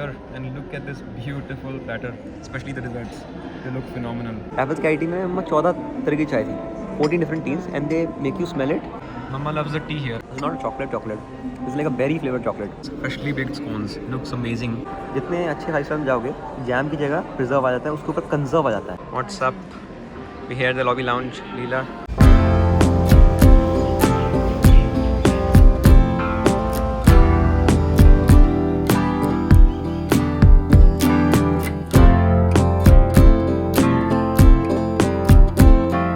here and look at this beautiful platter, especially the desserts. They look phenomenal. Raffles की IT में मम्मा 14 तरह की चाय थी, 14 different teas, and they make you smell it. Mama loves the tea here. It's not a chocolate. It's like a berry flavored chocolate. Freshly baked scones. Looks amazing. जितने अच्छे 5 star में जाओगे, जैम की जगह प्रिजर्व आ जाता है, उसके ऊपर कंजर्व आ जाता है. What's up? We here at the lobby lounge. Leela.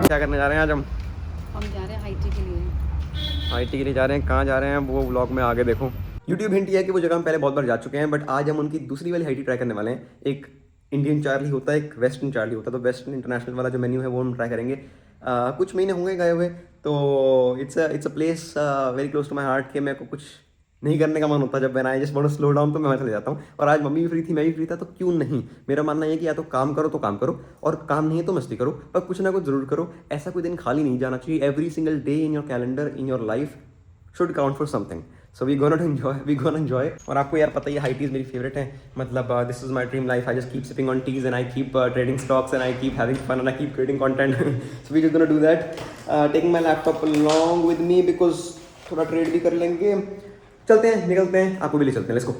क्या करने जा रहे हैं आज हम जा रहे हैं हाई टी के लिए। हाई टी के लिए जा रहे हैं. कहाँ जा रहे हैं वो व्लॉग में आगे देखो. यूट्यूब हिंट है कि वो जगह हम पहले बहुत बार जा चुके हैं, बट आज हम उनकी दूसरी वाली हाई टी ट्राई करने वाले हैं. एक इंडियन चार्ली होता है, एक वेस्टर्न चार्ली होता है. तो वेस्टर्न इंटरनेशनल वाला जो मेन्यू है वो हम ट्राई करेंगे. कुछ महीने होंगे गए हुए, तो it's a place very close to my heart कि मेरे को कुछ नहीं करने का मन होता जब मैं I just want to slow down, तो मैं चले जाता हूँ. और आज मम्मी भी फ्री थी, मैं भी फ्री था, तो क्यों नहीं. मेरा मानना है कि या तो काम करो और काम नहीं है तो मस्ती करो, पर कुछ ना कुछ जरूर करो. ऐसा कोई दिन खाली नहीं जाना चाहिए. Every single day in your calendar, in your life should count for something. So we gonna enjoy. और आपको यार पता ही है हाई टीज मेरी फेवरेट है. मतलब this is my dream life. I just keep sipping on teas and I keep trading stocks and I keep having fun and I keep creating content. So we just gonna do that. Taking my laptop along with me because थोड़ा trade भी कर लेंगे. चलते हैं, निकलते हैं, आपको भी ले चलते हैं. Let's go.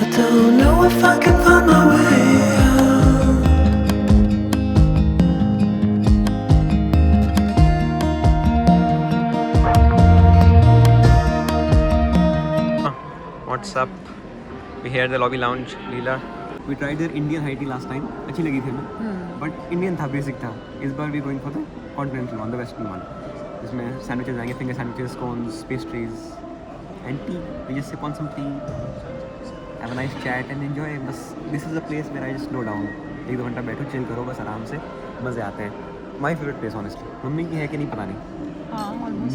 I don't know if I can find my way out. What's up? We here at the lobby lounge. Leela. We tried their Indian high tea last time. अच्छी लगी थी हमें, बट इंडियन था, basic था. इस बार we going for the continental one, the western one, जिसमें sandwiches आएंगे, finger sandwiches, corns, pastries and tea. We just sip on some tea, have a nice chat and enjoy. बस this is a place where I just slow down. 1-2 घंटा बैठो, chill करो, बस आराम से, मज़े आते हैं. My favourite place honestly. Mummy की है कि नहीं पता नहीं,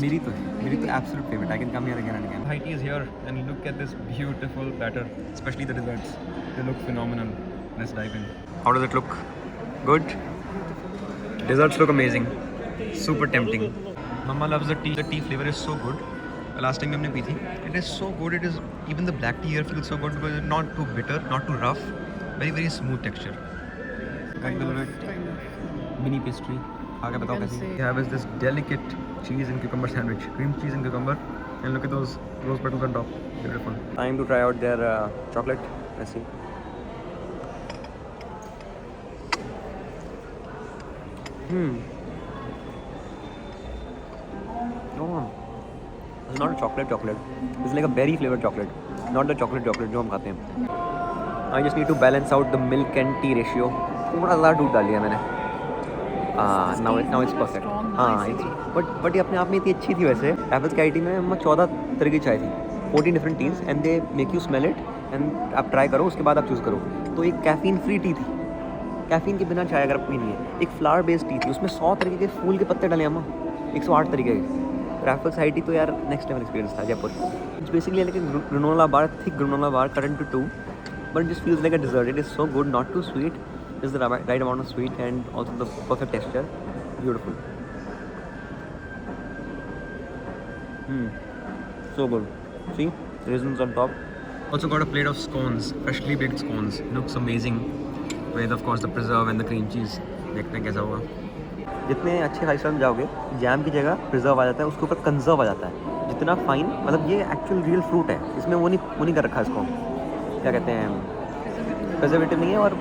मेरी तो है. मेरी तो absolute favourite. I can come here again and again. High tea is here and look at this beautiful platter, especially the desserts. They look phenomenal. Let's dive in. How does it look? Good? Desserts look amazing. Super tempting. Mama loves the tea. The tea flavor is so good. Last time हमने P थी. It is so good. It is even the black tea here feels so good because it's not too bitter, not too rough. Very smooth texture. Mini pastry आगे बताओ कैसी. We have is this delicate cheese and cucumber sandwich. Cream cheese and cucumber. And look at those rose petals on top. Beautiful. Time to try out their chocolate. Let's see. Oh, it's not a chocolate. It's like a berry flavored chocolate, not the chocolate जो हम खाते हैं. I just need to balance out the milk and tea ratio. थोड़ा ज़्यादा दूध डाल दिया मैंने. Now it's perfect. हाँ, बट ये अपने आप में इतनी अच्छी थी. वैसे Raffles की आईटी में मम्मा 14 तरह की चाय थी, 14 different teas, and they make you smell it, and आप ट्राई करो, उसके बाद आप चूज़ करो. तो एक कैफीन फ्री टी थी, कैफीन के बिना चाय अगर आप पीनी है. एक फ्लावर बेस्ड टी थी, उसमें 100 तरीके के फूल के पत्ते डाले अम्मा, 108 तरीके के. Raffles हाई टी तो यार नेक्स्ट लेवल एक्सपीरियंस था Jaipur. It's basically like a granola bar, thick granola bar cut into two, but it just feels like a dessert. It is so good, not too sweet, just the right amount of sweet and also the perfect texture. Beautiful. So good. See, raisins on top. Also got a plate of scones, freshly baked scones. Looks amazing. With of course the preserve and the cream cheese. देखते हैं कैसा होगा. जितने अच्छे 5 star में जाओगे, jam की जगह प्रिजर्व आ जाता है, उसके ऊपर कंजर्व आ जाता है. जितना फाइन, मतलब ये एक्चुअल रियल फ्रूट है, इसमें वो नहीं कर रखा इसको, क्या कहते हैं, प्रिजर्वेटिव नहीं है और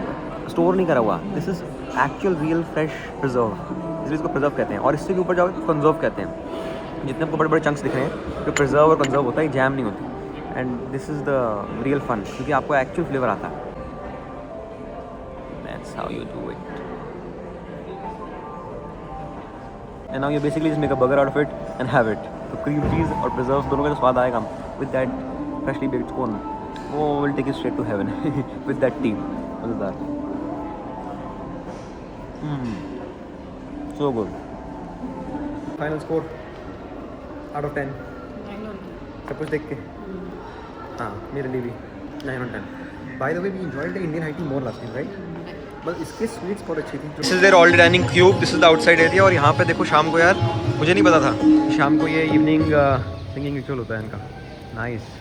स्टोर नहीं करा हुआ. This is actual real fresh preserve, इसलिए इसको प्रिजर्व कहते हैं. और इससे भी ऊपर जाओगे तो कंजर्व कहते हैं. जितने आपको बड़े चंक्स दिख रहे हैं, जो प्रिजर्व और कंजर्व होता है, जैम नहीं होती. And this is the real fun, क्योंकि आपको एक्चुअल फ्लेवर आता है. That's how you do it. And now you basically just make a burger out of it and have it. तो cream cheese और preserves दोनों का जो स्वाद आएगा with that freshly baked scone, वो will take you straight to heaven with that tea. मज़ेदार. So good. Final score out of 10. सब कुछ देख के हाँ मेरे लिए भी 9 on 10. By the way, we enjoyed the Indian high tea more last time, right? बस इसके स्वीट्स बहुत अच्छी थी. This is their all dining cube. This is the outside area. और यहाँ पे देखो शाम को यार मुझे नहीं पता था शाम को ये इवनिंग सिंगिंग रिचुअल होता है इनका. Nice.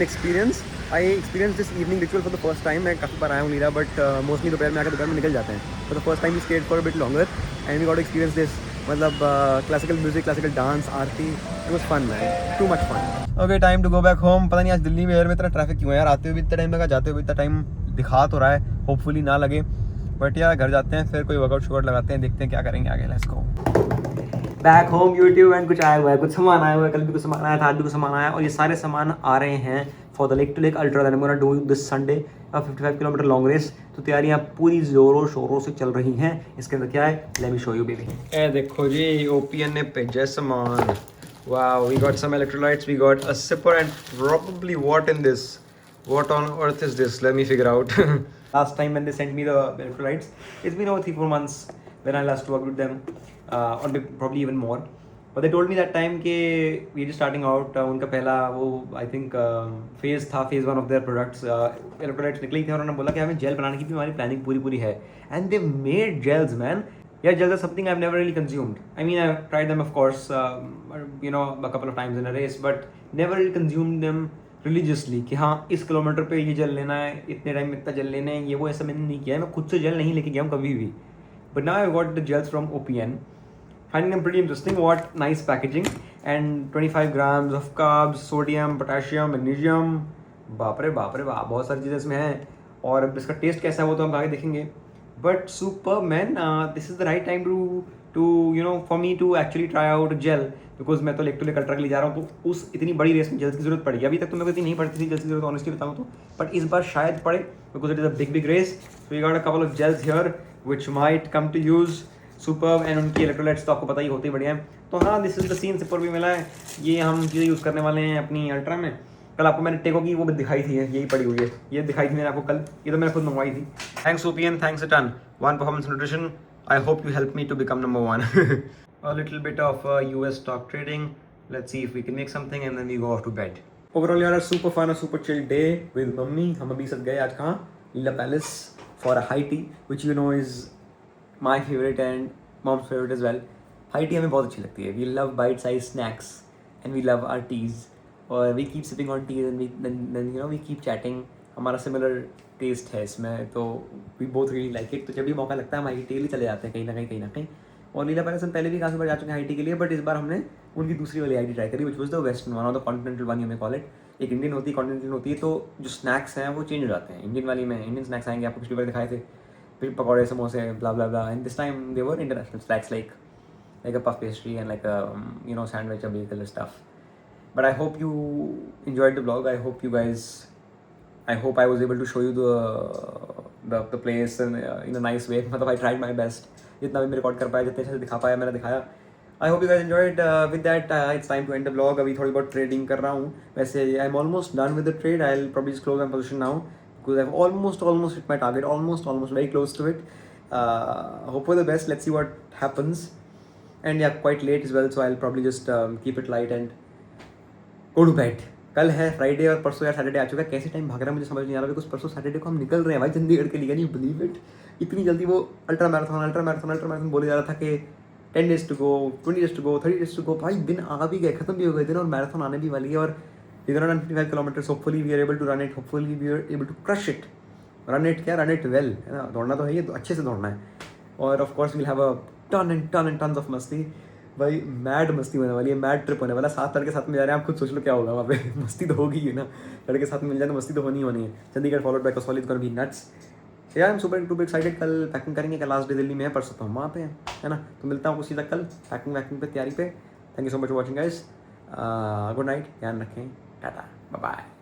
Experience I experience this evening ritual for the first time. मैं काफ़ी बार आया हूँ लीला बट मोस्टली दोपहर में आकर दोपहर में निकल जाते हैं. For the first time we stayed for a bit longer and we got experience this. मतलब classical music, classical dance, aarti. It was fun man, too much fun. Okay time to go back home. पता नहीं आज दिल्ली में air में इतना traffic क्यों है यार. आते हुए भी इतना टाइम लगा, जाते हुए इतना टाइम दिखा तो रहा है. होपफुली ना लगे बट यार घर जाते हैं फिर कोई वर्कआउट शुकआउट लगाते हैं, देखते हैं क्या करेंगे आगे. Let's go back home YouTube. And कुछ आया हुआ है, कुछ सामान आया हुआ है. कल भी कुछ सामान आया था, आज भी कुछ सामान आया. और ये सारे सामान आ रहे हैं for the lake to lake ultra that I am gonna do this Sunday, 55 kilometre long race. तो तैयारियां पूरी जोरों शोरों से चल रही हैं. इसके अंदर क्या है, let me show you baby. ए देखो जी ओपीएन ने भेजा सामान. Wow, we got some electrolytes, we got a sipper and probably what in this, what on earth is this, let me figure out. Last time when they sent me the electrolytes, it's been over 3-4 months when I last worked with them, or probably even more. But they told me that time कि we just starting out. उनका पहला वो I think phase था, phase 1 of their products. Electrolytes निकले थे और उन्होंने बोला कि हमें जेल बनाने की भी हमारी प्लानिंग पूरी है. And they made gels, man. Yeah, gels are something I've never really consumed. I mean, I've tried them of course, you know, a couple of times in a race, but never really consumed them religiously कि हाँ इस kilometre पे ये जल लेना है, इतने time में इतना जल लेना है. ये वो ऐसा मैंने नहीं किया है. मैं खुद से जल नहीं लेके गया हूँ कभी भी. But now I got the gels from OPN. Finding them pretty interesting. What nice packaging and 25 grams of carbs, sodium, potassium, magnesium. बाप रे बाप, बहुत सारी चीज़ें इसमें हैं. और इसका टेस्ट कैसा है वो तो हम आगे देखेंगे. But super man, this is the right time to you know for me to actually try out gel, because मैं तो लेक टू लेक अल्ट्रा के लिए जा रहा हूँ. तो उस इतनी बड़ी रेस में जेल्स की जरूरत पड़ेगी. अभी तक तो मेरे को इतनी नहीं पड़ती थी जेल्स की जरूरत, ऑनेस्टली बताऊँ तो. बट इस बार शायद पड़े because it is a big race. So we got a couple of gels here which might come to use. Superb. And उनकी इलेक्ट्रोलाइट्स तो आपको पता ही होते ही बढ़िया है. तो हाँ, this is the scene. Sipper भी मिला है. ये हम चीज़ें यूज़ करने वाले हैं अपनी अल्ट्रा में. कल आपको मैंने टेको की वो भी दिखाई थी, यही पड़ी हुई है. ये दिखाई थी मैंने आपको कल. ये तो मैंने खुद मंगवाई थी. Thanks OPN, thanks a ton. One Performance Nutrition. I hope you help me to become number 1. A little bit of US stock trading. Let's see if we can make something and then we go off to bed. Overall, यार super fun, a super chill day with mummy. हम अभी सब गए आज कहाँ, लीला palace for a high tea, which you know is my favorite and mom's favorite as well. High tea हमें बहुत अच्छी लगती है. We love bite-sized snacks and we love our teas. और we keep sipping on teas and then you know we keep chatting. हमारा similar taste है इसमें, तो we both really like it. तो जब भी मौका लगता है हम हाई टी के लिए चले जाते हैं कहीं ना कहीं. और लीला पैलेस हम पहले भी काफ़ी बार जा चुके हैं हाई टी के लिए, बट इस बार हमने उनकी दूसरी वाली हाई टी ट्राई करी, which was the western one और the continental one, you may call it. एक इंडियन होती है, कॉन्टिनेंटल होती है. तो जो स्नैक्स हैं वो चेंज हो जाते हैं. इंडियन वाली में इंडियन स्नैक्स आएंगे, आपको पिछली बार दिखाए थे, फिर पकौड़े, समोसे, blah blah blah. And this time they were international snacks like a puff pastry and like a you know sandwich or bagel stuff. But I hope you enjoyed the vlog. I hope I was able to show you the place in a nice way. मतलब I tried my best. जितना भी मैं record कर पाया, जितने अच्छे से दिखा पाया मैंने दिखाया. I hope you guys enjoyed. With that, it's time to end the vlog. अभी थोड़ी बहुत ट्रेडिंग कर रहा हूँ. वैसे I'm almost done with the trade. I'll probably just close my position now because I've almost hit my target. Almost very close to it. Hope for the best. Let's see what happens. And yeah, quite late as well, so I'll probably just keep it light and go to bed. कल है Friday और परसों यार Saturday आ चुका है. कैसे time भाग रहा है मुझे समझ नहीं आ रहा, बिकॉज परसों सैटरडे को हम निकल रहे हैं भाई चंडीगढ़ के लिए. नहीं बिलीव इट, इतनी जल्दी. वो अल्ट्रा मैराथन बोले जा रहा था कि 10 days to go, 20 days to go, 30 days to go. भाई दिन आ भी गए, खत्म भी हो गए दिन, और मैराथन आने भी वाली है. और We're gonna run 55 kilometers. Hopefully we are able to run it. Hopefully we are able to crush it. Run it क्या? Run it well. है ना? दौड़ना तो है, ये तो अच्छे से दौड़ना है. और of course we'll have a tons of मस्ती. भाई मैड मस्ती होने वाली है, मैड ट्रिप होने वाला. 7 लड़के साथ में जा रहे हैं, आप खुद सोच लो क्या होगा वहाँ पे. मस्ती तो होगी ही ना, लड़के साथ मिल जाए तो मस्ती तो होनी है. Chandigarh followed by Kasauli, it's gonna be nuts. यार आई एम सुपर एक्साइटेड. कल पैकिंग करेंगे, कल लास्ट डे दिल्ली में है, परसों तो हम वहाँ पे हैं, है ना. तो मिलता हूँ उसी तक कल पैकिंग पे, तैयारी पे. Thank you so much for watching guys. Good night, ध्यान रखें, टाटा, बाय बाय.